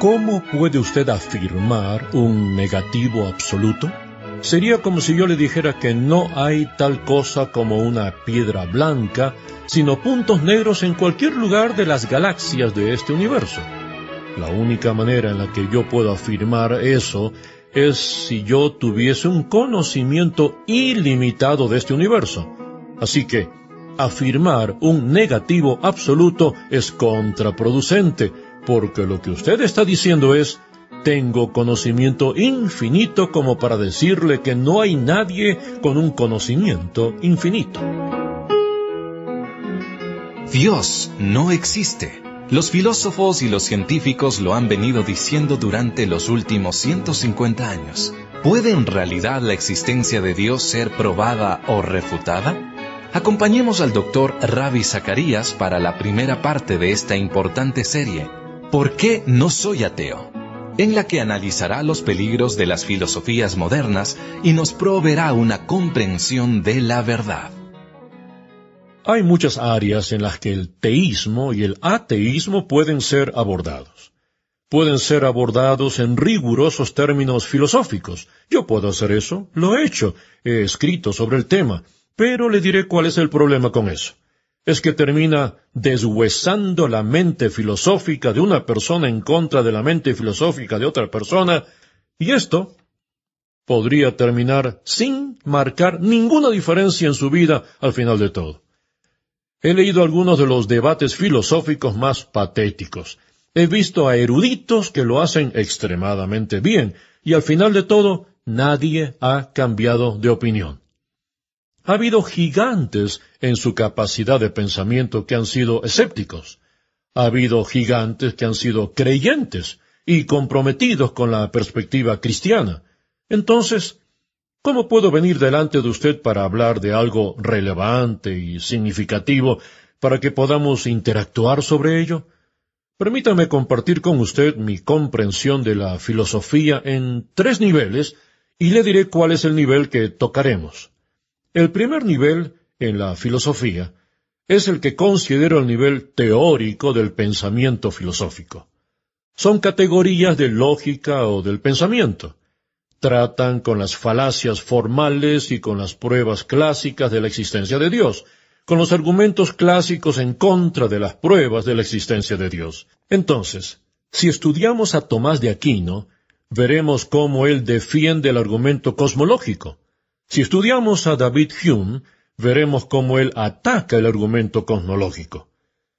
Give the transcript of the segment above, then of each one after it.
¿Cómo puede usted afirmar un negativo absoluto? Sería como si yo le dijera que no hay tal cosa como una piedra blanca, sino puntos negros en cualquier lugar de las galaxias de este universo. La única manera en la que yo puedo afirmar eso es si yo tuviese un conocimiento ilimitado de este universo. Así que, afirmar un negativo absoluto es contraproducente, porque lo que usted está diciendo es: tengo conocimiento infinito como para decirle que no hay nadie con un conocimiento infinito. Dios no existe. Los filósofos y los científicos lo han venido diciendo durante los últimos 150 años. ¿Puede en realidad la existencia de Dios ser probada o refutada? Acompañemos al Dr. Ravi Zacharias para la primera parte de esta importante serie, ¿Por qué no soy ateo?, en la que analizará los peligros de las filosofías modernas y nos proveerá una comprensión de la verdad. Hay muchas áreas en las que el teísmo y el ateísmo pueden ser abordados. Pueden ser abordados en rigurosos términos filosóficos. Yo puedo hacer eso, lo he hecho, he escrito sobre el tema, pero le diré cuál es el problema con eso. Es que termina deshuesando la mente filosófica de una persona en contra de la mente filosófica de otra persona, y esto podría terminar sin marcar ninguna diferencia en su vida al final de todo. He leído algunos de los debates filosóficos más patéticos. He visto a eruditos que lo hacen extremadamente bien, y al final de todo, nadie ha cambiado de opinión. Ha habido gigantes en su capacidad de pensamiento que han sido escépticos. Ha habido gigantes que han sido creyentes y comprometidos con la perspectiva cristiana. Entonces, ¿cómo puedo venir delante de usted para hablar de algo relevante y significativo para que podamos interactuar sobre ello? Permítame compartir con usted mi comprensión de la filosofía en 3 niveles y le diré cuál es el nivel que tocaremos. El primer nivel en la filosofía es el que considero el nivel teórico del pensamiento filosófico. Son categorías de lógica o del pensamiento. Tratan con las falacias formales y con las pruebas clásicas de la existencia de Dios, con los argumentos clásicos en contra de las pruebas de la existencia de Dios. Entonces, si estudiamos a Tomás de Aquino, veremos cómo él defiende el argumento cosmológico. Si estudiamos a David Hume, veremos cómo él ataca el argumento cosmológico.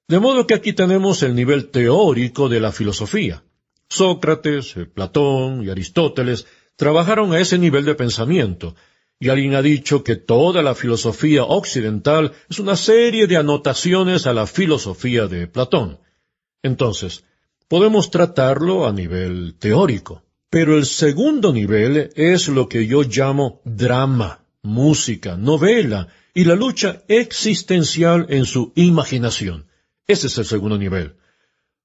De modo que aquí tenemos el nivel teórico de la filosofía. Sócrates, Platón y Aristóteles trabajaron a ese nivel de pensamiento, y alguien ha dicho que toda la filosofía occidental es una serie de anotaciones a la filosofía de Platón. Entonces, podemos tratarlo a nivel teórico. Pero el segundo nivel es lo que yo llamo drama, música, novela y la lucha existencial en su imaginación. Ese es el segundo nivel.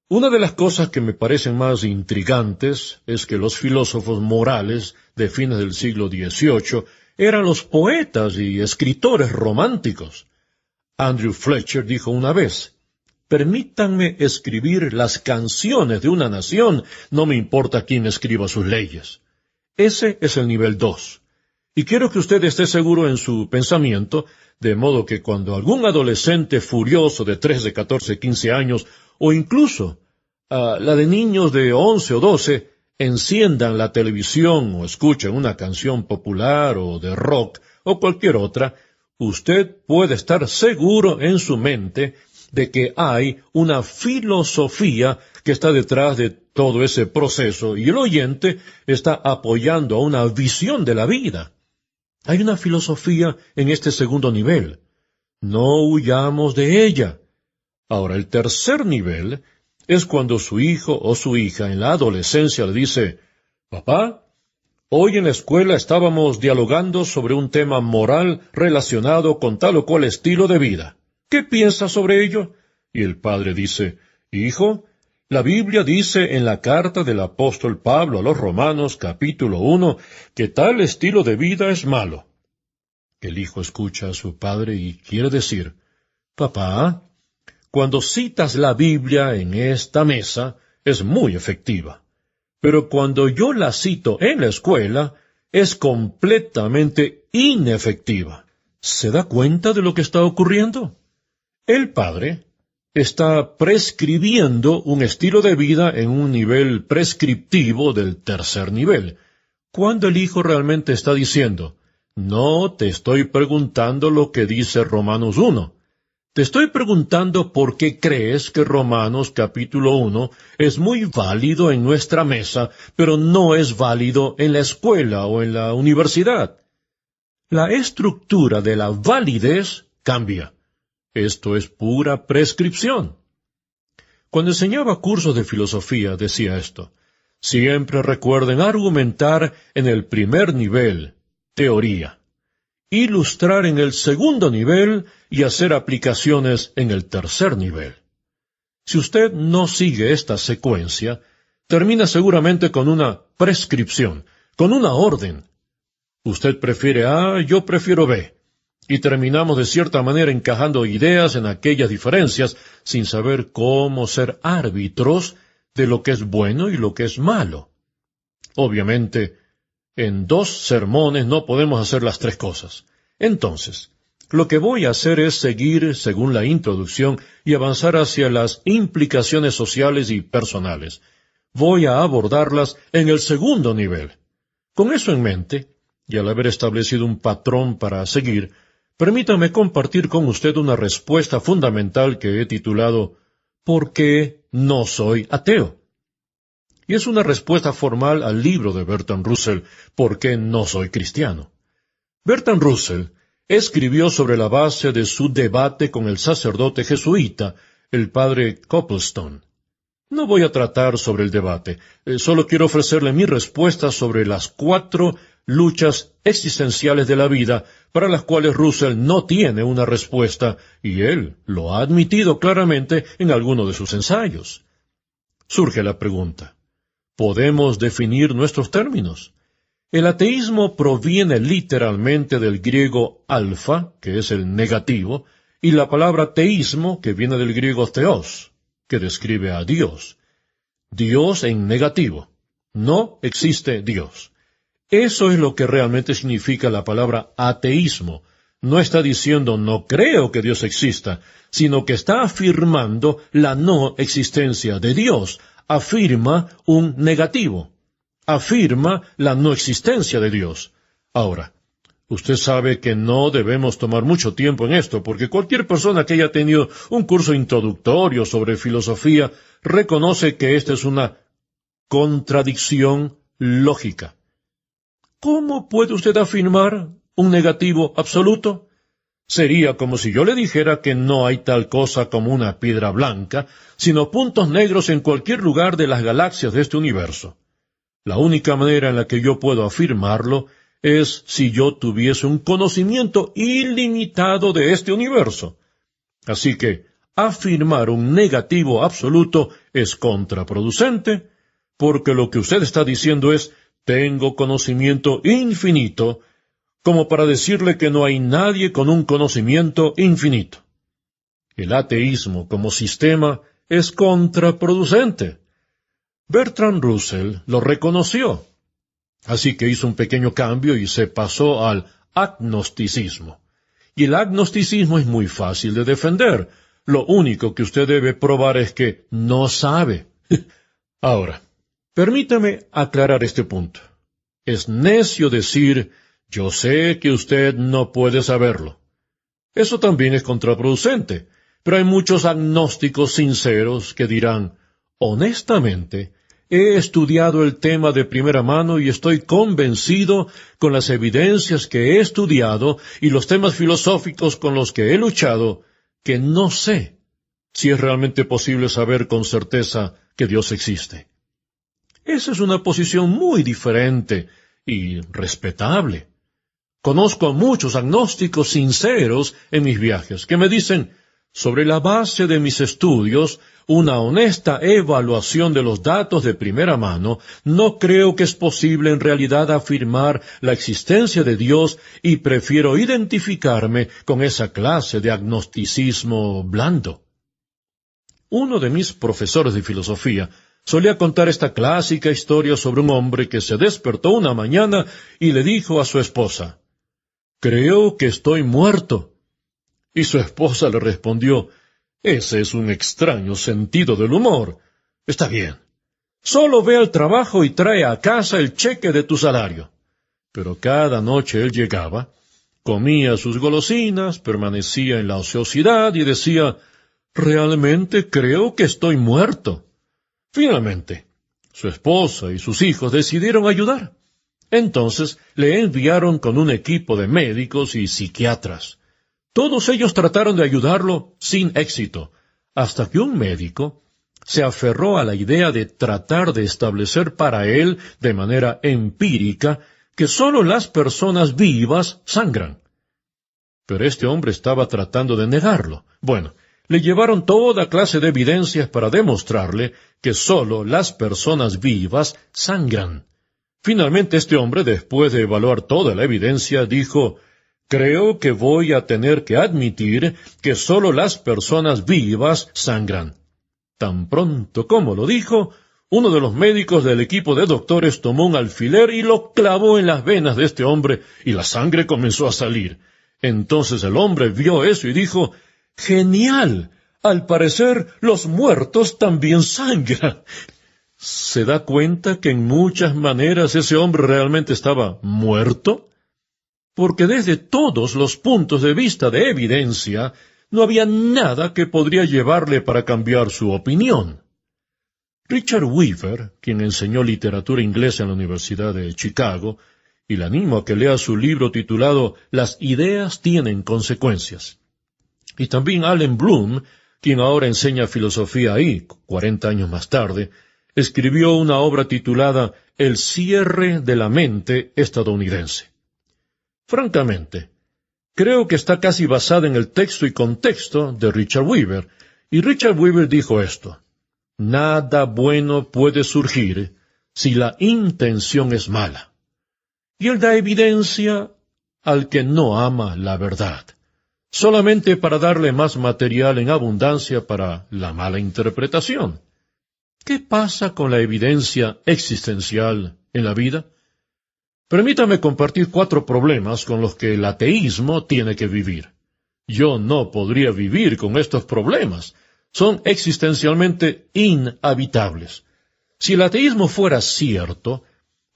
Una de las cosas que me parecen más intrigantes es que los filósofos morales de fines del siglo XVIII eran los poetas y escritores románticos. Andrew Fletcher dijo una vez: permítanme escribir las canciones de una nación, no me importa quién escriba sus leyes. Ese es el nivel 2. Y quiero que usted esté seguro en su pensamiento, de modo que cuando algún adolescente furioso de 13, 14, 15 años, o incluso la de niños de 11 o 12, enciendan la televisión o escuchen una canción popular o de rock o cualquier otra, usted puede estar seguro en su mente de que hay una filosofía que está detrás de todo ese proceso y el oyente está apoyando a una visión de la vida. Hay una filosofía en este segundo nivel. No huyamos de ella. Ahora, el tercer nivel es cuando su hijo o su hija en la adolescencia le dice: papá, hoy en la escuela estábamos dialogando sobre un tema moral relacionado con tal o cual estilo de vida. ¿Qué piensas sobre ello? Y el padre dice: hijo, la Biblia dice en la carta del apóstol Pablo a los Romanos, capítulo 1, que tal estilo de vida es malo. El hijo escucha a su padre y quiere decir: papá, cuando citas la Biblia en esta mesa, es muy efectiva. pero cuando yo la cito en la escuela, es completamente inefectiva. ¿Se da cuenta de lo que está ocurriendo? El padre está prescribiendo un estilo de vida en un nivel prescriptivo del tercer nivel, cuando el hijo realmente está diciendo, no te estoy preguntando lo que dice Romanos 1. Te estoy preguntando por qué crees que Romanos capítulo 1 es muy válido en nuestra mesa, pero no es válido en la escuela o en la universidad. La estructura de la validez cambia. Esto es pura prescripción. Cuando enseñaba cursos de filosofía decía esto. Siempre recuerden argumentar en el primer nivel, teoría. Ilustrar en el segundo nivel y hacer aplicaciones en el tercer nivel. Si usted no sigue esta secuencia, termina seguramente con una prescripción, con una orden. Usted prefiere A, yo prefiero B. Y terminamos de cierta manera encajando ideas en aquellas diferencias sin saber cómo ser árbitros de lo que es bueno y lo que es malo. Obviamente, en 2 sermones no podemos hacer las 3 cosas. Entonces, lo que voy a hacer es seguir según la introducción y avanzar hacia las implicaciones sociales y personales. Voy a abordarlas en el segundo nivel. Con eso en mente, y al haber establecido un patrón para seguir, permítame compartir con usted una respuesta fundamental que he titulado ¿Por qué no soy ateo? Y es una respuesta formal al libro de Bertrand Russell, ¿Por qué no soy cristiano? Bertrand Russell escribió sobre la base de su debate con el sacerdote jesuita, el padre Coplestone. No voy a tratar sobre el debate, solo quiero ofrecerle mi respuesta sobre las 4 luchas existenciales de la vida para las cuales Russell no tiene una respuesta, y él lo ha admitido claramente en alguno de sus ensayos. Surge la pregunta, ¿podemos definir nuestros términos? El ateísmo proviene literalmente del griego alfa, que es el negativo, y la palabra teísmo, que viene del griego theos, que describe a Dios. Dios en negativo. No existe Dios. Eso es lo que realmente significa la palabra ateísmo. No está diciendo no creo que Dios exista, sino que está afirmando la no existencia de Dios. Afirma un negativo. Afirma la no existencia de Dios. Ahora, usted sabe que no debemos tomar mucho tiempo en esto, porque cualquier persona que haya tenido un curso introductorio sobre filosofía reconoce que esta es una contradicción lógica. ¿Cómo puede usted afirmar un negativo absoluto? Sería como si yo le dijera que no hay tal cosa como una piedra blanca, sino puntos negros en cualquier lugar de las galaxias de este universo. La única manera en la que yo puedo afirmarlo es si yo tuviese un conocimiento ilimitado de este universo. Así que afirmar un negativo absoluto es contraproducente, porque lo que usted está diciendo es, tengo conocimiento infinito, como para decirle que no hay nadie con un conocimiento infinito. El ateísmo como sistema es contraproducente. Bertrand Russell lo reconoció. Así que hizo un pequeño cambio y se pasó al agnosticismo. Y el agnosticismo es muy fácil de defender. Lo único que usted debe probar es que no sabe. Ahora, permítame aclarar este punto. Es necio decir, yo sé que usted no puede saberlo. Eso también es contraproducente, pero hay muchos agnósticos sinceros que dirán, honestamente, he estudiado el tema de primera mano y estoy convencido con las evidencias que he estudiado y los temas filosóficos con los que he luchado, que no sé si es realmente posible saber con certeza que Dios existe. Esa es una posición muy diferente y respetable. Conozco a muchos agnósticos sinceros en mis viajes que me dicen, sobre la base de mis estudios, una honesta evaluación de los datos de primera mano, no creo que es posible en realidad afirmar la existencia de Dios y prefiero identificarme con esa clase de agnosticismo blando. Uno de mis profesores de filosofía solía contar esta clásica historia sobre un hombre que se despertó una mañana y le dijo a su esposa, «Creo que estoy muerto». Y su esposa le respondió, «Ese es un extraño sentido del humor. Está bien. Solo ve al trabajo y trae a casa el cheque de tu salario». Pero cada noche él llegaba, comía sus golosinas, permanecía en la ociosidad y decía, «Realmente creo que estoy muerto». Finalmente, su esposa y sus hijos decidieron ayudar. Entonces le enviaron con un equipo de médicos y psiquiatras. Todos ellos trataron de ayudarlo sin éxito, hasta que un médico se aferró a la idea de tratar de establecer para él, de manera empírica, que sólo las personas vivas sangran. Pero este hombre estaba tratando de negarlo. Bueno, le llevaron toda clase de evidencias para demostrarle que sólo las personas vivas sangran. Finalmente este hombre, después de evaluar toda la evidencia, dijo, «Creo que voy a tener que admitir que sólo las personas vivas sangran». Tan pronto como lo dijo, uno de los médicos del equipo de doctores tomó un alfiler y lo clavó en las venas de este hombre, y la sangre comenzó a salir. Entonces el hombre vio eso y dijo, «¡Genial! Al parecer los muertos también sangran». ¿Se da cuenta que en muchas maneras ese hombre realmente estaba muerto? Porque desde todos los puntos de vista de evidencia, no había nada que podría llevarle para cambiar su opinión. Richard Weaver, quien enseñó literatura inglesa en la Universidad de Chicago, y le animo a que lea su libro titulado Las ideas tienen consecuencias. Y también Allen Bloom, quien ahora enseña filosofía ahí, 40 años más tarde, escribió una obra titulada El cierre de la mente estadounidense. Francamente, creo que está casi basada en el texto y contexto de Richard Weaver, y Richard Weaver dijo esto, «Nada bueno puede surgir si la intención es mala». Y él da evidencia al que no ama la verdad, solamente para darle más material en abundancia para la mala interpretación. ¿Qué pasa con la evidencia existencial en la vida? Permítame compartir 4 problemas con los que el ateísmo tiene que vivir. Yo no podría vivir con estos problemas. Son existencialmente inhabitables. Si el ateísmo fuera cierto,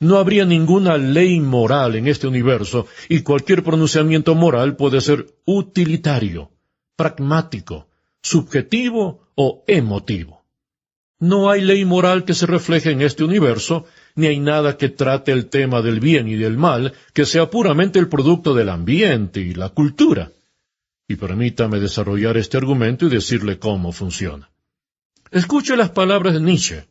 no habría ninguna ley moral en este universo, y cualquier pronunciamiento moral puede ser utilitario, pragmático, subjetivo o emotivo. No hay ley moral que se refleje en este universo, ni hay nada que trate el tema del bien y del mal que sea puramente el producto del ambiente y la cultura. Y permítame desarrollar este argumento y decirle cómo funciona. Escuche las palabras de Nietzsche,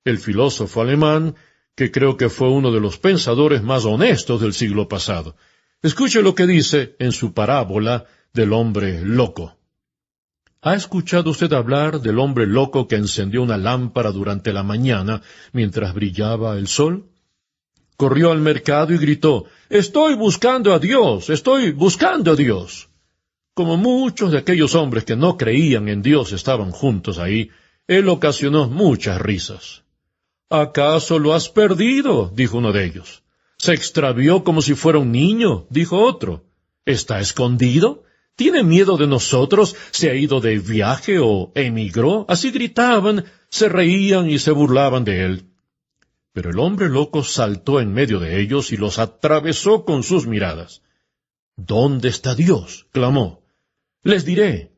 el filósofo alemán que creo que fue uno de los pensadores más honestos del siglo pasado. Escuche lo que dice en su parábola del hombre loco. ¿Ha escuchado usted hablar del hombre loco que encendió una lámpara durante la mañana mientras brillaba el sol? Corrió al mercado y gritó, «Estoy buscando a Dios, estoy buscando a Dios». Como muchos de aquellos hombres que no creían en Dios estaban juntos ahí, él ocasionó muchas risas. «¿Acaso lo has perdido?», dijo uno de ellos. «Se extravió como si fuera un niño», dijo otro. «¿Está escondido? ¿Tiene miedo de nosotros? ¿Se ha ido de viaje o emigró?» Así gritaban, se reían y se burlaban de él. Pero el hombre loco saltó en medio de ellos y los atravesó con sus miradas. «¿Dónde está Dios?», clamó. «Les diré,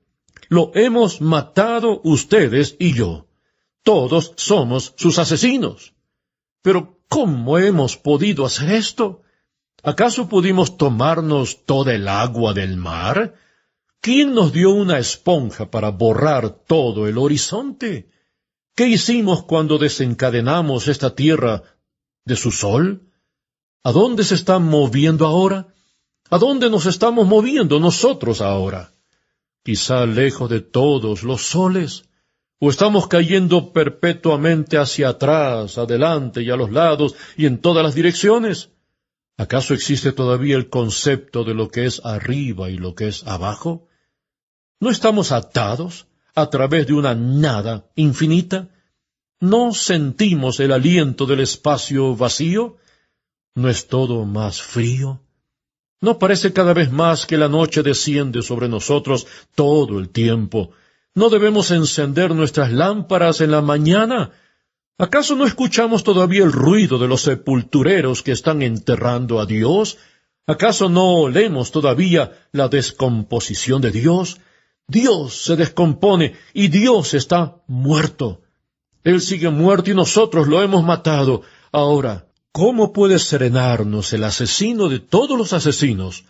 lo hemos matado ustedes y yo. Todos somos sus asesinos». «¿Pero cómo hemos podido hacer esto? ¿Acaso pudimos tomarnos toda el agua del mar? ¿Quién nos dio una esponja para borrar todo el horizonte? ¿Qué hicimos cuando desencadenamos esta tierra de su sol? ¿A dónde se está moviendo ahora? ¿A dónde nos estamos moviendo nosotros ahora? Quizá lejos de todos los soles, o estamos cayendo perpetuamente hacia atrás, adelante y a los lados y en todas las direcciones. ¿Acaso existe todavía el concepto de lo que es arriba y lo que es abajo? ¿No estamos atados a través de una nada infinita? ¿No sentimos el aliento del espacio vacío? ¿No es todo más frío? ¿No parece cada vez más que la noche desciende sobre nosotros todo el tiempo? ¿No debemos encender nuestras lámparas en la mañana? ¿Acaso no escuchamos todavía el ruido de los sepultureros que están enterrando a Dios? ¿Acaso no olemos todavía la descomposición de Dios? Dios se descompone y Dios está muerto. Él sigue muerto y nosotros lo hemos matado. Ahora, ¿cómo puede serenarnos el asesino de todos los asesinos,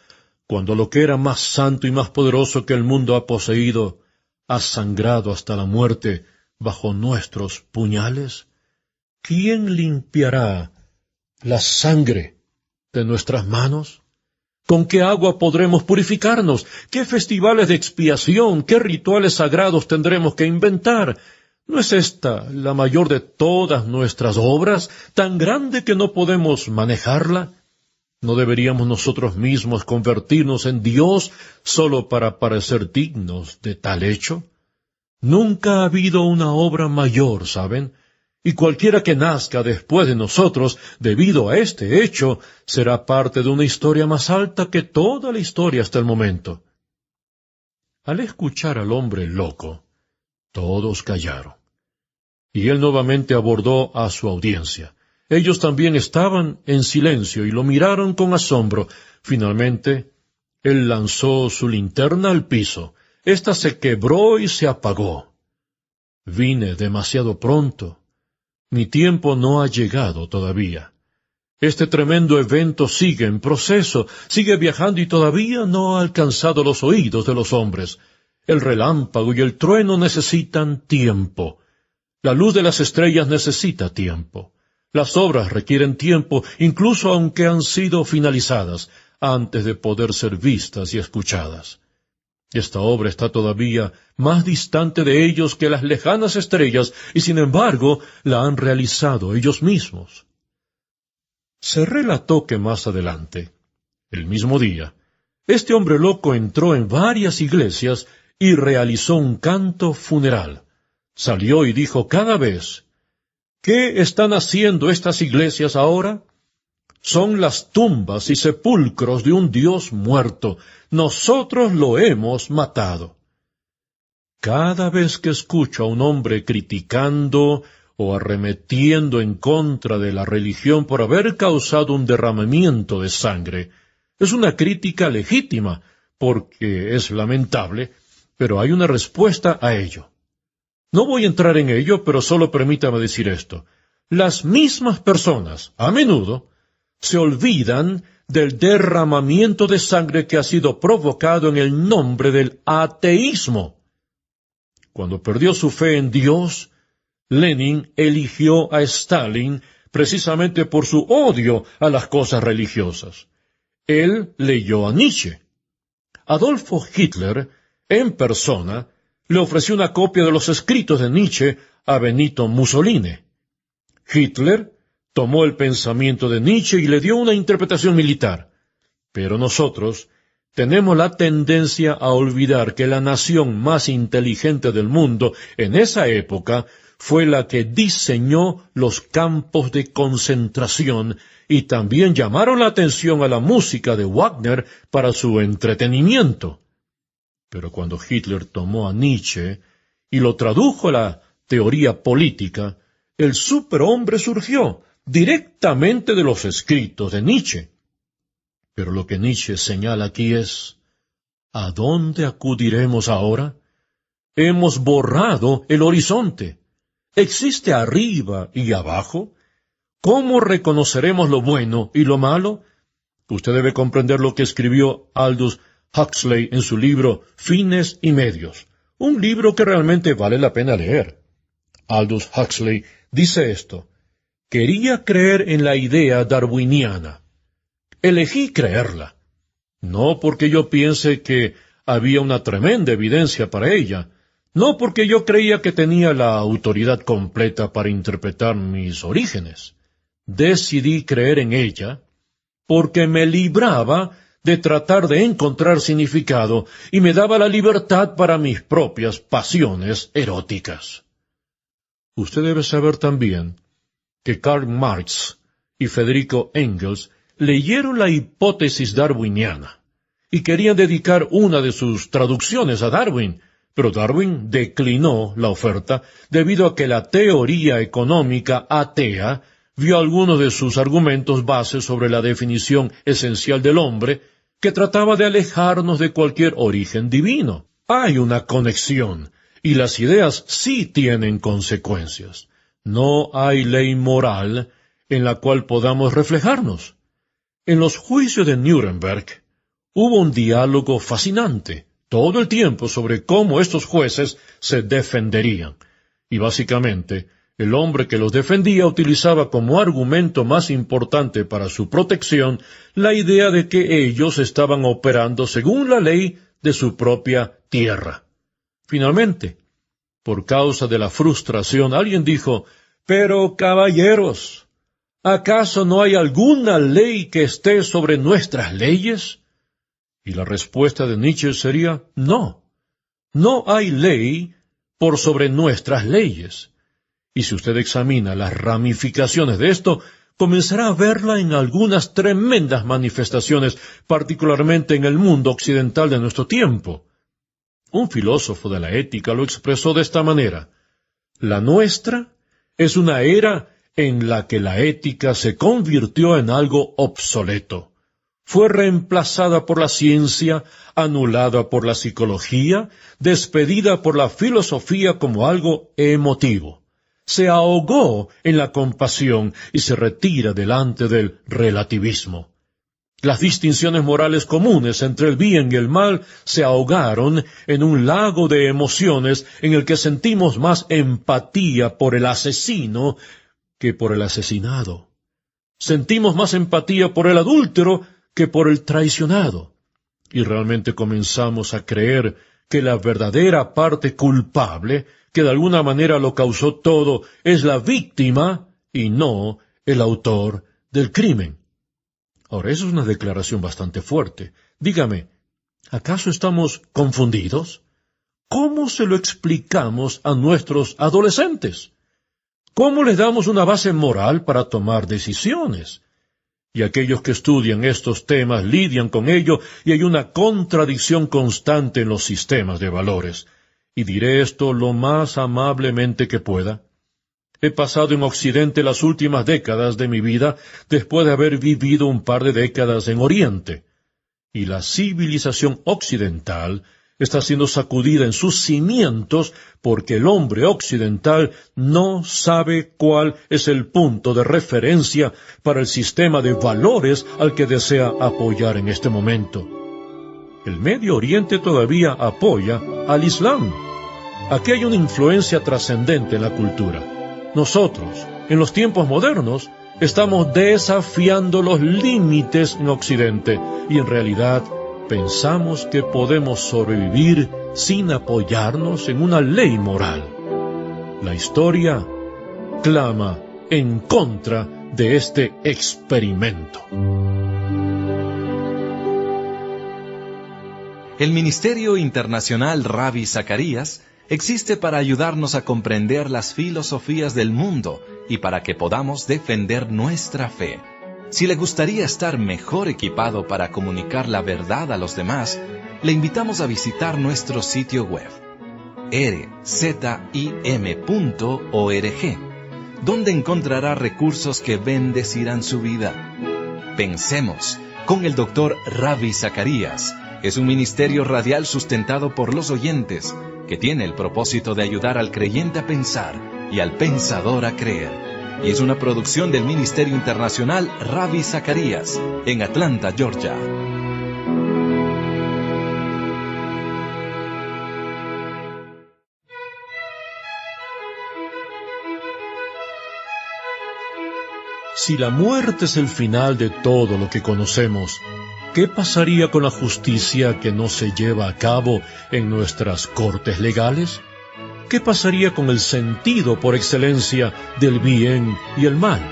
cuando lo que era más santo y más poderoso que el mundo ha poseído ha sangrado hasta la muerte bajo nuestros puñales? ¿Quién limpiará la sangre de nuestras manos? ¿Con qué agua podremos purificarnos? ¿Qué festivales de expiación, qué rituales sagrados tendremos que inventar? ¿No es esta la mayor de todas nuestras obras, tan grande que no podemos manejarla? ¿No deberíamos nosotros mismos convertirnos en Dios solo para parecer dignos de tal hecho? Nunca ha habido una obra mayor, ¿saben? Y cualquiera que nazca después de nosotros, debido a este hecho, será parte de una historia más alta que toda la historia hasta el momento. Al escuchar al hombre loco, todos callaron. Y él nuevamente abordó a su audiencia. Ellos también estaban en silencio y lo miraron con asombro. Finalmente, él lanzó su linterna al piso. Ésta se quebró y se apagó. Vine demasiado pronto. Mi tiempo no ha llegado todavía. Este tremendo evento sigue en proceso, sigue viajando y todavía no ha alcanzado los oídos de los hombres. El relámpago y el trueno necesitan tiempo. La luz de las estrellas necesita tiempo. Las obras requieren tiempo, incluso aunque han sido finalizadas, antes de poder ser vistas y escuchadas. Esta obra está todavía más distante de ellos que las lejanas estrellas, y sin embargo la han realizado ellos mismos. Se relató que más adelante, el mismo día, este hombre loco entró en varias iglesias y realizó un canto funeral. Salió y dijo cada vez: ¿qué están haciendo estas iglesias ahora? Son las tumbas y sepulcros de un Dios muerto. Nosotros lo hemos matado. Cada vez que escucho a un hombre criticando o arremetiendo en contra de la religión por haber causado un derramamiento de sangre, es una crítica legítima, porque es lamentable, pero hay una respuesta a ello. No voy a entrar en ello, pero solo permítame decir esto. Las mismas personas, a menudo, se olvidan del derramamiento de sangre que ha sido provocado en el nombre del ateísmo. Cuando perdió su fe en Dios, Lenin eligió a Stalin precisamente por su odio a las cosas religiosas. Él leyó a Nietzsche. Adolfo Hitler, en persona, le ofreció una copia de los escritos de Nietzsche a Benito Mussolini. Hitler tomó el pensamiento de Nietzsche y le dio una interpretación militar. Pero nosotros tenemos la tendencia a olvidar que la nación más inteligente del mundo en esa época fue la que diseñó los campos de concentración y también llamaron la atención a la música de Wagner para su entretenimiento. Pero cuando Hitler tomó a Nietzsche y lo tradujo a la teoría política, el superhombre surgió directamente de los escritos de Nietzsche. Pero lo que Nietzsche señala aquí es: ¿a dónde acudiremos ahora? Hemos borrado el horizonte. ¿Existe arriba y abajo? ¿Cómo reconoceremos lo bueno y lo malo? Usted debe comprender lo que escribió Aldous Huxley en su libro Fines y Medios, un libro que realmente vale la pena leer. Aldous Huxley dice esto: quería creer en la idea darwiniana. Elegí creerla, no porque yo piense que había una tremenda evidencia para ella, no porque yo creía que tenía la autoridad completa para interpretar mis orígenes. Decidí creer en ella porque me libraba de tratar de encontrar significado y me daba la libertad para mis propias pasiones eróticas. Usted debe saber también que Karl Marx y Federico Engels leyeron la hipótesis darwiniana y querían dedicar una de sus traducciones a Darwin, pero Darwin declinó la oferta debido a que la teoría económica atea vio algunos de sus argumentos base sobre la definición esencial del hombre, que trataba de alejarnos de cualquier origen divino. Hay una conexión, y las ideas sí tienen consecuencias. No hay ley moral en la cual podamos reflejarnos. En los juicios de Nuremberg hubo un diálogo fascinante todo el tiempo sobre cómo estos jueces se defenderían. Y básicamente, el hombre que los defendía utilizaba como argumento más importante para su protección la idea de que ellos estaban operando según la ley de su propia tierra. Finalmente, por causa de la frustración, alguien dijo: «Pero, caballeros, ¿acaso no hay alguna ley que esté sobre nuestras leyes?» Y la respuesta de Nietzsche sería: no. No hay ley por sobre nuestras leyes. Y si usted examina las ramificaciones de esto, comenzará a verla en algunas tremendas manifestaciones, particularmente en el mundo occidental de nuestro tiempo. Un filósofo de la ética lo expresó de esta manera: la nuestra es una era en la que la ética se convirtió en algo obsoleto. Fue reemplazada por la ciencia, anulada por la psicología, despedida por la filosofía como algo emotivo. Se ahogó en la compasión y se retira delante del relativismo. Las distinciones morales comunes entre el bien y el mal se ahogaron en un lago de emociones en el que sentimos más empatía por el asesino que por el asesinado. Sentimos más empatía por el adúltero que por el traicionado. Y realmente comenzamos a creer que la verdadera parte culpable, que de alguna manera lo causó todo, es la víctima y no el autor del crimen. Ahora, eso es una declaración bastante fuerte. Dígame, ¿acaso estamos confundidos? ¿Cómo se lo explicamos a nuestros adolescentes? ¿Cómo les damos una base moral para tomar decisiones? Y aquellos que estudian estos temas lidian con ello, y hay una contradicción constante en los sistemas de valores. Y diré esto lo más amablemente que pueda. He pasado en Occidente las últimas décadas de mi vida después de haber vivido un par de décadas en Oriente. Y la civilización occidental está siendo sacudida en sus cimientos porque el hombre occidental no sabe cuál es el punto de referencia para el sistema de valores al que desea apoyar en este momento. El Medio Oriente todavía apoya al Islam. Aquí hay una influencia trascendente en la cultura. Nosotros, en los tiempos modernos, estamos desafiando los límites en Occidente y en realidad pensamos que podemos sobrevivir sin apoyarnos en una ley moral. La historia clama en contra de este experimento. El Ministerio Internacional Ravi Zacarías existe para ayudarnos a comprender las filosofías del mundo y para que podamos defender nuestra fe. Si le gustaría estar mejor equipado para comunicar la verdad a los demás, le invitamos a visitar nuestro sitio web, rzim.org, donde encontrará recursos que bendecirán su vida. Pensemos con el Dr. Ravi Zacarías. Es un ministerio radial sustentado por los oyentes, que tiene el propósito de ayudar al creyente a pensar y al pensador a creer. Y es una producción del Ministerio Internacional Ravi Zacarías, en Atlanta, Georgia. Si la muerte es el final de todo lo que conocemos, ¿qué pasaría con la justicia que no se lleva a cabo en nuestras cortes legales? ¿Qué pasaría con el sentido por excelencia del bien y el mal?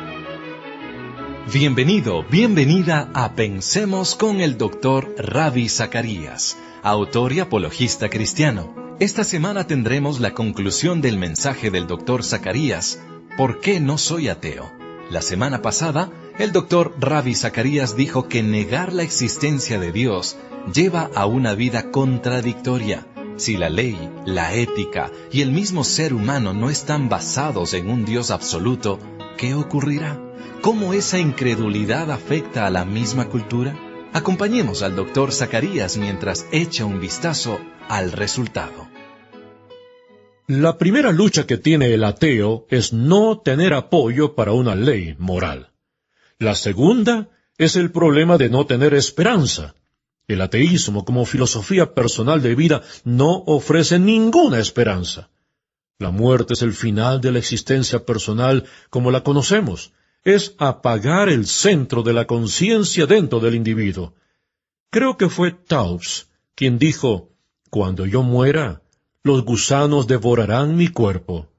Bienvenido, bienvenida a Pensemos con el Dr. Ravi Zacarías, autor y apologista cristiano, Esta semana tendremos la conclusión del mensaje del Dr. Zacarías, ¿por qué no soy ateo? La semana pasada, el Dr. Ravi Zacarías dijo que negar la existencia de Dios lleva a una vida contradictoria. Si la ley, la ética y el mismo ser humano no están basados en un Dios absoluto, ¿qué ocurrirá? ¿Cómo esa incredulidad afecta a la misma cultura? Acompañemos al Dr. Zacarías mientras echa un vistazo al resultado. La primera lucha que tiene el ateo es no tener apoyo para una ley moral. La segunda es el problema de no tener esperanza. El ateísmo como filosofía personal de vida no ofrece ninguna esperanza. La muerte es el final de la existencia personal como la conocemos. Es apagar el centro de la conciencia dentro del individuo. Creo que fue Taubes quien dijo, «Cuando yo muera, los gusanos devorarán mi cuerpo.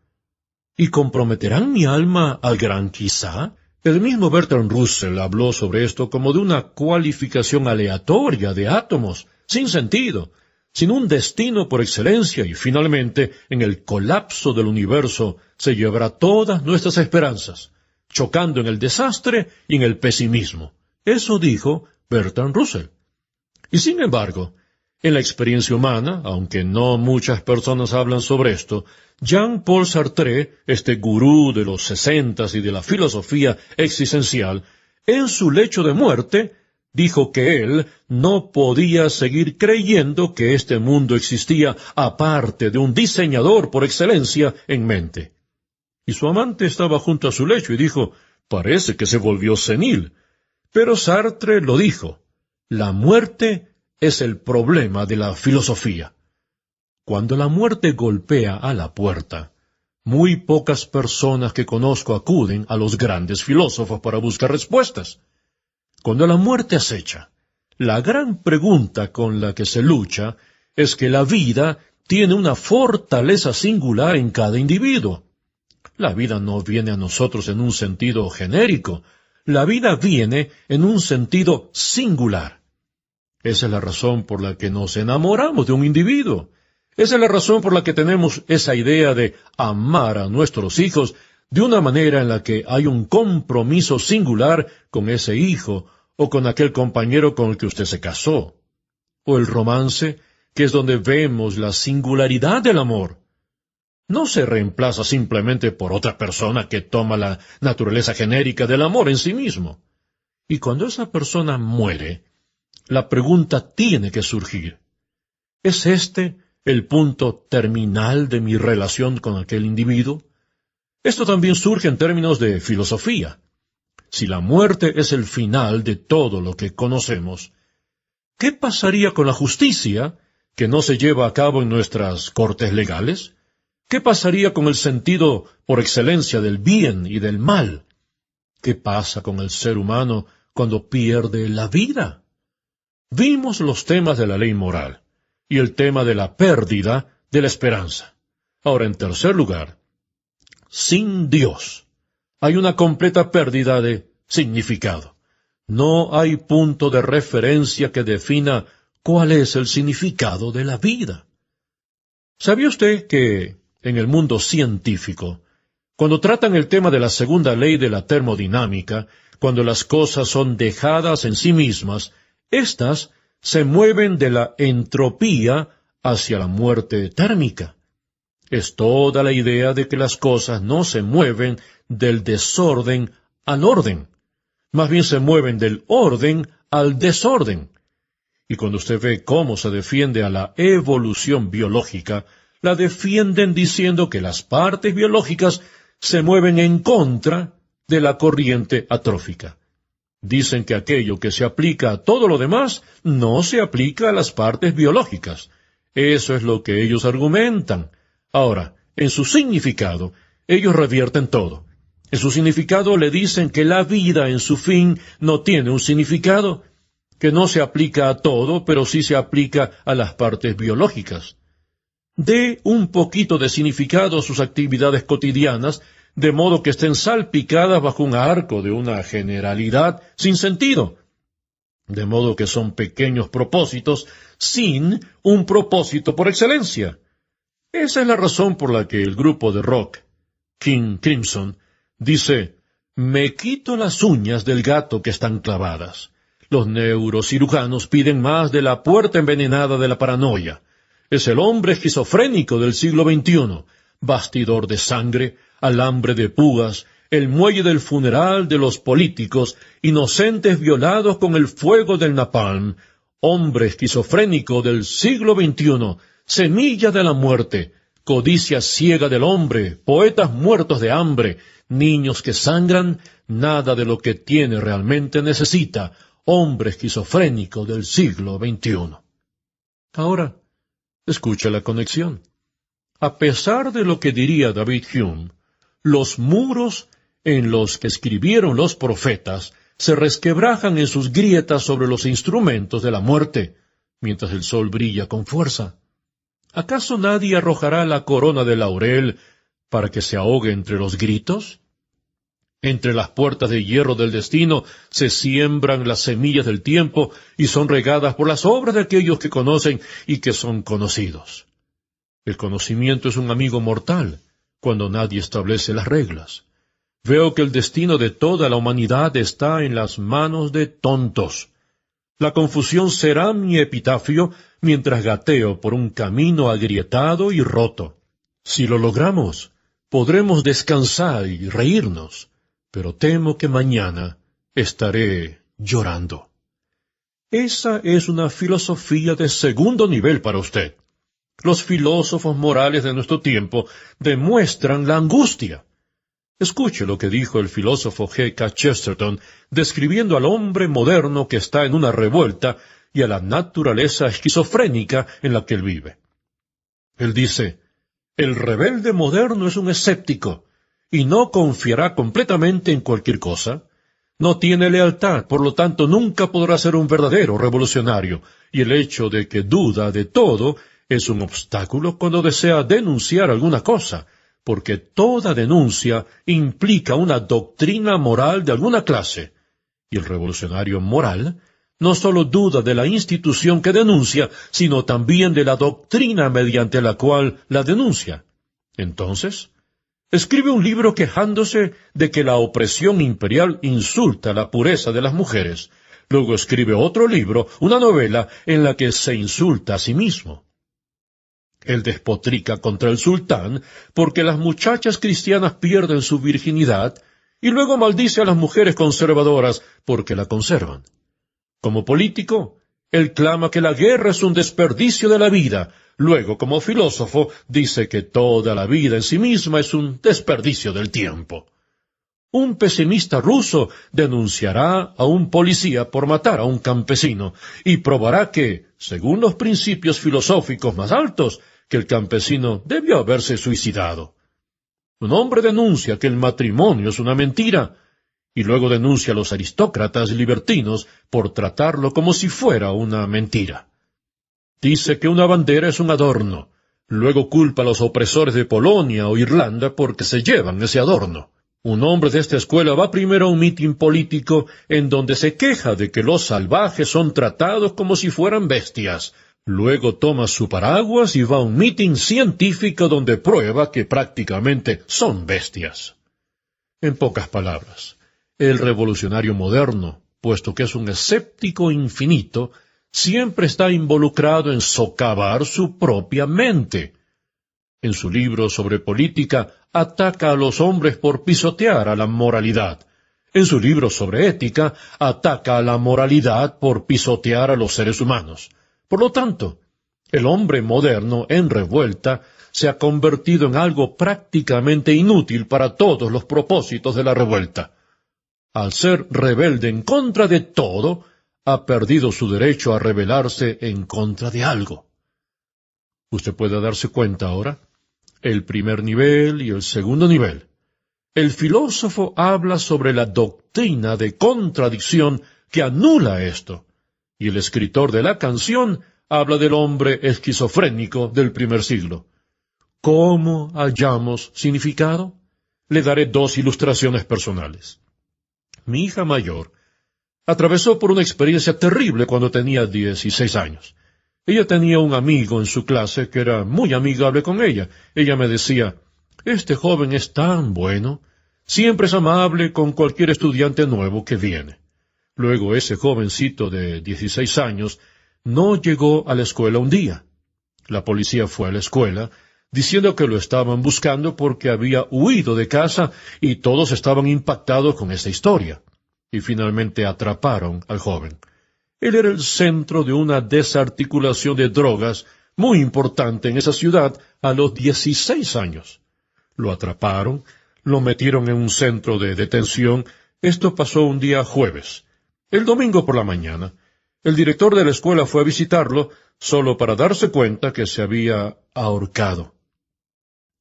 ¿Y comprometerán mi alma al gran quizá?» El mismo Bertrand Russell habló sobre esto como de una cualificación aleatoria de átomos, sin sentido, sin un destino por excelencia, y finalmente, en el colapso del universo, se llevará todas nuestras esperanzas, chocando en el desastre y en el pesimismo. Eso dijo Bertrand Russell. Y sin embargo, en la experiencia humana, aunque no muchas personas hablan sobre esto, Jean-Paul Sartre, este gurú de los 60s y de la filosofía existencial, en su lecho de muerte, dijo que él no podía seguir creyendo que este mundo existía aparte de un diseñador por excelencia en mente. Y su amante estaba junto a su lecho y dijo, «Parece que se volvió senil». Pero Sartre lo dijo, «La muerte es el problema de la filosofía». Cuando la muerte golpea a la puerta, muy pocas personas que conozco acuden a los grandes filósofos para buscar respuestas. Cuando la muerte acecha, la gran pregunta con la que se lucha es que la vida tiene una fortaleza singular en cada individuo. La vida no viene a nosotros en un sentido genérico, la vida viene en un sentido singular. Esa es la razón por la que nos enamoramos de un individuo. Esa es la razón por la que tenemos esa idea de amar a nuestros hijos de una manera en la que hay un compromiso singular con ese hijo o con aquel compañero con el que usted se casó. O el romance, que es donde vemos la singularidad del amor. No se reemplaza simplemente por otra persona que toma la naturaleza genérica del amor en sí mismo. Y cuando esa persona muere, la pregunta tiene que surgir. ¿Es este el punto terminal de mi relación con aquel individuo? Esto también surge en términos de filosofía. Si la muerte es el final de todo lo que conocemos, ¿qué pasaría con la justicia que no se lleva a cabo en nuestras cortes legales? ¿Qué pasaría con el sentido por excelencia del bien y del mal? ¿Qué pasa con el ser humano cuando pierde la vida? Vimos los temas de la ley moral y el tema de la pérdida de la esperanza. Ahora, en tercer lugar, sin Dios hay una completa pérdida de significado. No hay punto de referencia que defina cuál es el significado de la vida. ¿Sabía usted que en el mundo científico, cuando tratan el tema de la segunda ley de la termodinámica, cuando las cosas son dejadas en sí mismas, éstas se mueven de la entropía hacia la muerte térmica? Es toda la idea de que las cosas no se mueven del desorden al orden, más bien se mueven del orden al desorden. Y cuando usted ve cómo se defiende a la evolución biológica, la defienden diciendo que las partes biológicas se mueven en contra de la corriente atrófica. Dicen que aquello que se aplica a todo lo demás no se aplica a las partes biológicas. Eso es lo que ellos argumentan. Ahora, en su significado, ellos revierten todo. En su significado le dicen que la vida en su fin no tiene un significado, que no se aplica a todo, pero sí se aplica a las partes biológicas. Dé un poquito de significado a sus actividades cotidianas, de modo que estén salpicadas bajo un arco de una generalidad sin sentido. De modo que son pequeños propósitos sin un propósito por excelencia. Esa es la razón por la que el grupo de rock, King Crimson, dice: me quito las uñas del gato que están clavadas. Los neurocirujanos piden más de la puerta envenenada de la paranoia. Es el hombre esquizofrénico del siglo XXI, bastidor de sangre, alambre de púas, el muelle del funeral de los políticos, inocentes violados con el fuego del napalm, hombre esquizofrénico del siglo XXI, semilla de la muerte, codicia ciega del hombre, poetas muertos de hambre, niños que sangran, nada de lo que tiene realmente necesita, hombre esquizofrénico del siglo XXI. Ahora, escucha la conexión. A pesar de lo que diría David Hume, los muros en los que escribieron los profetas se resquebrajan en sus grietas sobre los instrumentos de la muerte, mientras el sol brilla con fuerza. ¿Acaso nadie arrojará la corona de laurel para que se ahogue entre los gritos? Entre las puertas de hierro del destino se siembran las semillas del tiempo y son regadas por las obras de aquellos que conocen y que son conocidos. El conocimiento es un amigo mortal cuando nadie establece las reglas. Veo que el destino de toda la humanidad está en las manos de tontos. La confusión será mi epitafio mientras gateo por un camino agrietado y roto. Si lo logramos, podremos descansar y reírnos, pero temo que mañana estaré llorando. Esa es una filosofía de segundo nivel para usted. Los filósofos morales de nuestro tiempo demuestran la angustia. Escuche lo que dijo el filósofo G.K. Chesterton, describiendo al hombre moderno que está en una revuelta y a la naturaleza esquizofrénica en la que él vive. Él dice: el rebelde moderno es un escéptico, y no confiará completamente en cualquier cosa. No tiene lealtad, por lo tanto nunca podrá ser un verdadero revolucionario, y el hecho de que duda de todo es un obstáculo cuando desea denunciar alguna cosa, porque toda denuncia implica una doctrina moral de alguna clase, y el revolucionario moral no solo duda de la institución que denuncia, sino también de la doctrina mediante la cual la denuncia. Entonces, escribe un libro quejándose de que la opresión imperial insulta la pureza de las mujeres. Luego escribe otro libro, una novela, en la que se insulta a sí mismo. Él despotrica contra el sultán porque las muchachas cristianas pierden su virginidad, y luego maldice a las mujeres conservadoras porque la conservan. Como político, él clama que la guerra es un desperdicio de la vida. Luego, como filósofo, dice que toda la vida en sí misma es un desperdicio del tiempo. Un pesimista ruso denunciará a un policía por matar a un campesino y probará que, según los principios filosóficos más altos, que el campesino debió haberse suicidado. Un hombre denuncia que el matrimonio es una mentira, y luego denuncia a los aristócratas libertinos por tratarlo como si fuera una mentira. Dice que una bandera es un adorno, luego culpa a los opresores de Polonia o Irlanda porque se llevan ese adorno. Un hombre de esta escuela va primero a un mitin político en donde se queja de que los salvajes son tratados como si fueran bestias. Luego toma su paraguas y va a un mitin científico donde prueba que prácticamente son bestias. En pocas palabras, el revolucionario moderno, puesto que es un escéptico infinito, siempre está involucrado en socavar su propia mente. En su libro sobre política, ataca a los hombres por pisotear a la moralidad. En su libro sobre ética, ataca a la moralidad por pisotear a los seres humanos. Por lo tanto, el hombre moderno en revuelta se ha convertido en algo prácticamente inútil para todos los propósitos de la revuelta. Al ser rebelde en contra de todo, ha perdido su derecho a rebelarse en contra de algo. Usted puede darse cuenta ahora, el primer nivel y el segundo nivel. El filósofo habla sobre la doctrina de contradicción que anula esto, y el escritor de la canción habla del hombre esquizofrénico del primer siglo. ¿Cómo hallamos significado? Le daré dos ilustraciones personales. Mi hija mayor atravesó por una experiencia terrible cuando tenía 16 años. Ella tenía un amigo en su clase que era muy amigable con ella. Ella me decía, «Este joven es tan bueno, siempre es amable con cualquier estudiante nuevo que viene». Luego ese jovencito de 16 años no llegó a la escuela un día. La policía fue a la escuela, diciendo que lo estaban buscando porque había huido de casa y todos estaban impactados con esta historia. Y finalmente atraparon al joven. Él era el centro de una desarticulación de drogas muy importante en esa ciudad a los 16 años. Lo atraparon, lo metieron en un centro de detención. Esto pasó un día jueves. El domingo por la mañana, el director de la escuela fue a visitarlo solo para darse cuenta que se había ahorcado.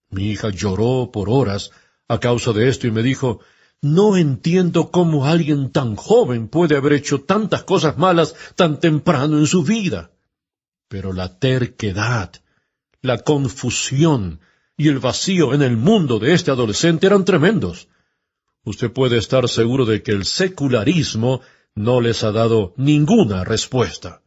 Mi hija lloró por horas a causa de esto y me dijo, «No entiendo cómo alguien tan joven puede haber hecho tantas cosas malas tan temprano en su vida». Pero la terquedad, la confusión y el vacío en el mundo de este adolescente eran tremendos. Usted puede estar seguro de que el secularismo no les ha dado ninguna respuesta.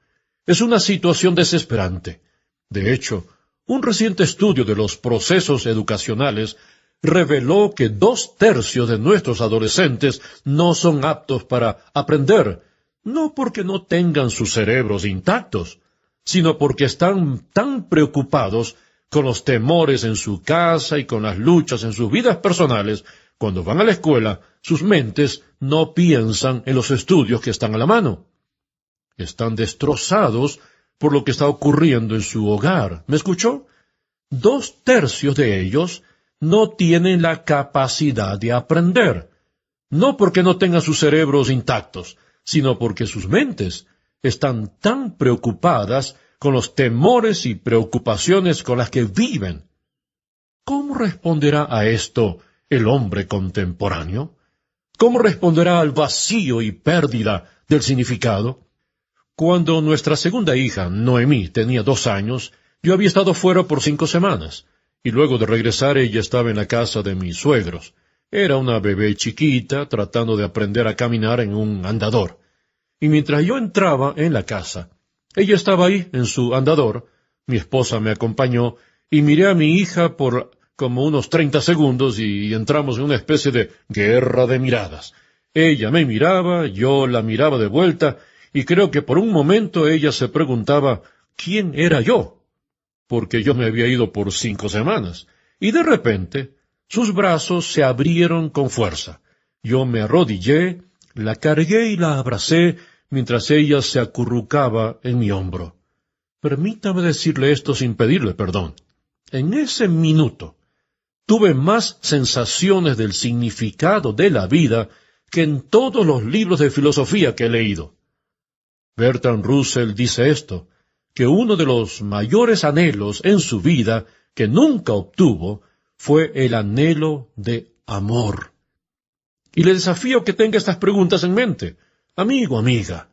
Es una situación desesperante. De hecho, un reciente estudio de los procesos educacionales reveló que 2/3 de nuestros adolescentes no son aptos para aprender, no porque no tengan sus cerebros intactos, sino porque están tan preocupados con los temores en su casa y con las luchas en sus vidas personales. Cuando van a la escuela, sus mentes no piensan en los estudios que están a la mano. Están destrozados por lo que está ocurriendo en su hogar. ¿Me escuchó? 2/3 de ellos no tienen la capacidad de aprender. No porque no tengan sus cerebros intactos, sino porque sus mentes están tan preocupadas con los temores y preocupaciones con las que viven. ¿Cómo responderá a esto el hombre contemporáneo? ¿Cómo responderá al vacío y pérdida del significado? Cuando nuestra segunda hija, Noemí, tenía 2 años, yo había estado fuera por 5 semanas, y luego de regresar ella estaba en la casa de mis suegros. Era una bebé chiquita, tratando de aprender a caminar en un andador. Y mientras yo entraba en la casa, ella estaba ahí en su andador, mi esposa me acompañó, y miré a mi hija por como unos 30 segundos y entramos en una especie de guerra de miradas. Ella me miraba, yo la miraba de vuelta, y creo que por un momento ella se preguntaba ¿quién era yo? Porque yo me había ido por 5 semanas. Y de repente, sus brazos se abrieron con fuerza. Yo me arrodillé, la cargué y la abracé, mientras ella se acurrucaba en mi hombro. Permítame decirle esto sin pedirle perdón. En ese minuto, tuve más sensaciones del significado de la vida que en todos los libros de filosofía que he leído. Bertrand Russell dice esto, que uno de los mayores anhelos en su vida que nunca obtuvo fue el anhelo de amor. Y le desafío que tenga estas preguntas en mente. Amigo, amiga,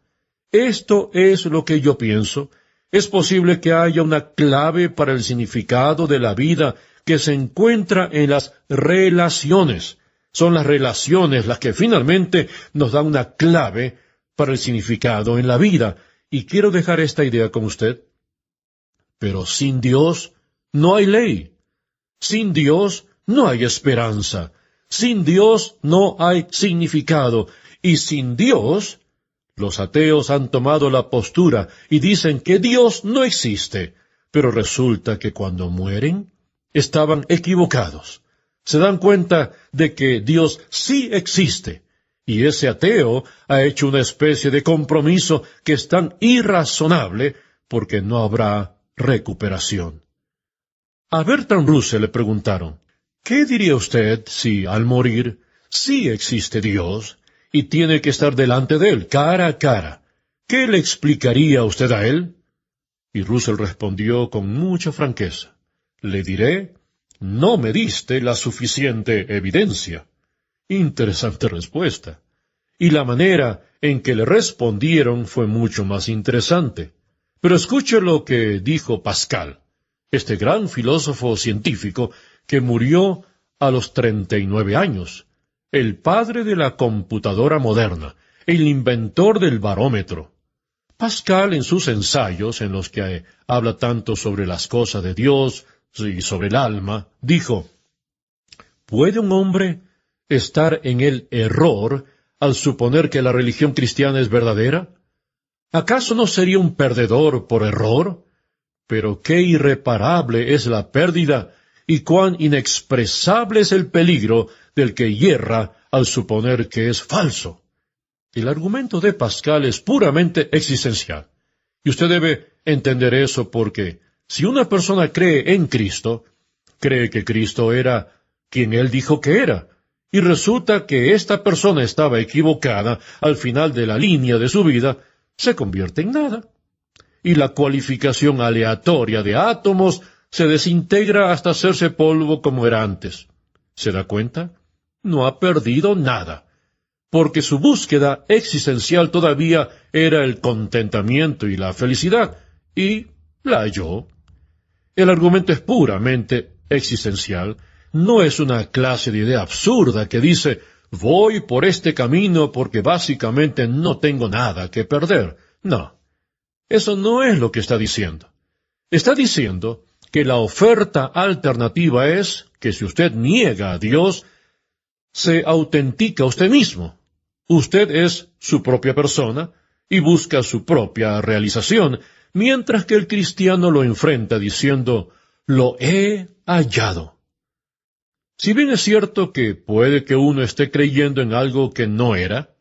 esto es lo que yo pienso. ¿Es posible que haya una clave para el significado de la vida que se encuentra en las relaciones? Son las relaciones las que finalmente nos dan una clave para el significado en la vida. Y quiero dejar esta idea con usted. Pero sin Dios no hay ley. Sin Dios no hay esperanza. Sin Dios no hay significado. Y sin Dios, los ateos han tomado la postura y dicen que Dios no existe. Pero resulta que cuando mueren, estaban equivocados. Se dan cuenta de que Dios sí existe. Y ese ateo ha hecho una especie de compromiso que es tan irrazonable porque no habrá recuperación. A Bertrand Russell le preguntaron, ¿qué diría usted si al morir sí existe Dios y tiene que estar delante de él, cara a cara? ¿Qué le explicaría usted a él? Y Russell respondió con mucha franqueza, le diré, no me diste la suficiente evidencia. Interesante respuesta. Y la manera en que le respondieron fue mucho más interesante. Pero escuche lo que dijo Pascal, este gran filósofo científico que murió a los 39 años, el padre de la computadora moderna, el inventor del barómetro. Pascal, en sus ensayos, en los que habla tanto sobre las cosas de Dios y sobre el alma, dijo: ¿puede un hombre estar en el error al suponer que la religión cristiana es verdadera? ¿Acaso no sería un perdedor por error? Pero qué irreparable es la pérdida y cuán inexpresable es el peligro del que yerra al suponer que es falso. El argumento de Pascal es puramente existencial. Y usted debe entender eso porque si una persona cree en Cristo, cree que Cristo era quien él dijo que era, y resulta que esta persona estaba equivocada al final de la línea de su vida, se convierte en nada. Y la cualificación aleatoria de átomos se desintegra hasta hacerse polvo como era antes. ¿Se da cuenta? No ha perdido nada, porque su búsqueda existencial todavía era el contentamiento y la felicidad, y la halló. El argumento es puramente existencial, no es una clase de idea absurda que dice: voy por este camino porque básicamente no tengo nada que perder. No, eso no es lo que está diciendo. Está diciendo que la oferta alternativa es que si usted niega a Dios, se autentica usted mismo. Usted es su propia persona y busca su propia realización, mientras que el cristiano lo enfrenta diciendo: lo he hallado. Si bien es cierto que puede que uno esté creyendo en algo que no era,